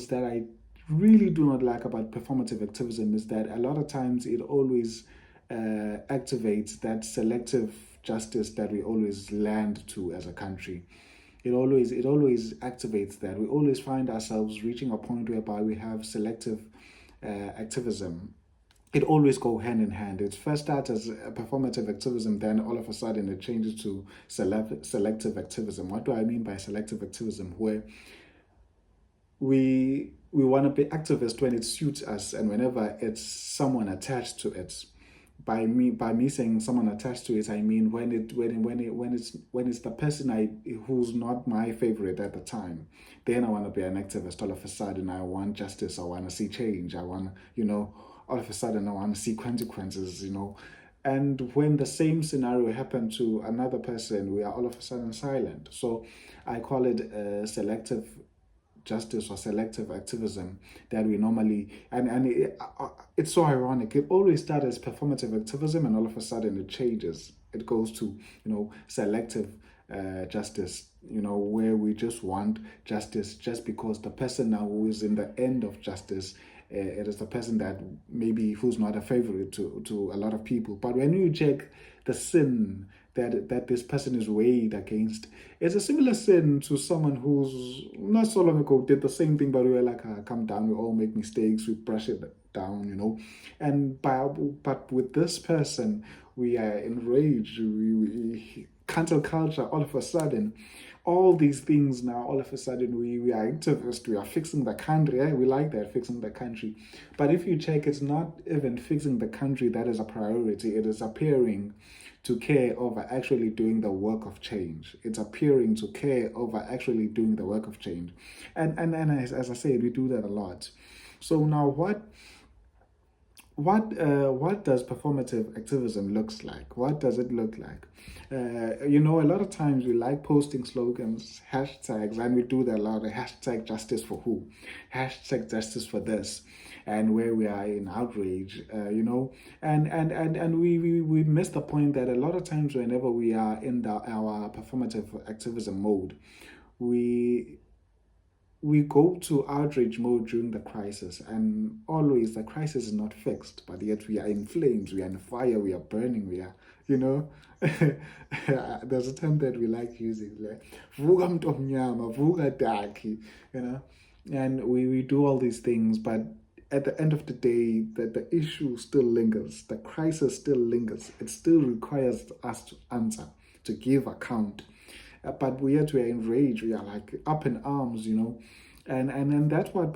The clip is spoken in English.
that I really do not like about performative activism is that a lot of times it always activates that selective justice that we always land to as a country. It always activates that. We always find ourselves reaching a point whereby we have selective activism. It always go hand in hand. It first starts as a performative activism, then all of a sudden it changes to selective activism. What do I mean by selective activism? Where we want to be activist when it suits us and whenever it's someone attached to it. By me saying someone attached to it, I mean when it's the person who's not my favorite at the time. Then I want to be an activist. All of a sudden, I want justice. I want to see change. I want all of a sudden I want to see consequences. And when the same scenario happened to another person, we are all of a sudden silent. So I call it selective justice or selective activism that we normally it's so ironic. It always started as performative activism, and all of a sudden it changes. It goes to selective justice. Where we just want justice just because the person now who is in the end of justice. It is the person that maybe who's not a favorite to a lot of people. But when you check the sin that this person is weighed against, it's a similar sin to someone who's not so long ago did the same thing, but we were like, calm down, we all make mistakes, we brush it down. But with this person, we are enraged, we cancel culture all of a sudden. All these things now, all of a sudden, we are activists, we are fixing the country. We like that, fixing the country. But if you check, it's not even fixing the country that is a priority. It is appearing to care over actually doing the work of change. It's appearing to care over actually doing the work of change. And as I said, we do that a lot. So now what does performative activism looks like? What does it look like? A lot of times we like posting slogans, hashtags, and we do that a lot. Hashtag justice for who? Hashtag justice for this, and where we are in outrage, and we miss the point that a lot of times whenever we are in our performative activism mode, we we go to outrage mode during the crisis, and always the crisis is not fixed, but yet we are in flames, we are in fire, we are burning, we are, you know. There's a term that we like using, like vuka mntu omnyama, vuka daki, you know, and we do all these things, but at the end of the day, the issue still lingers, the crisis still lingers, it still requires us to answer, to give account. But we are enraged, we are like up in arms, and that's what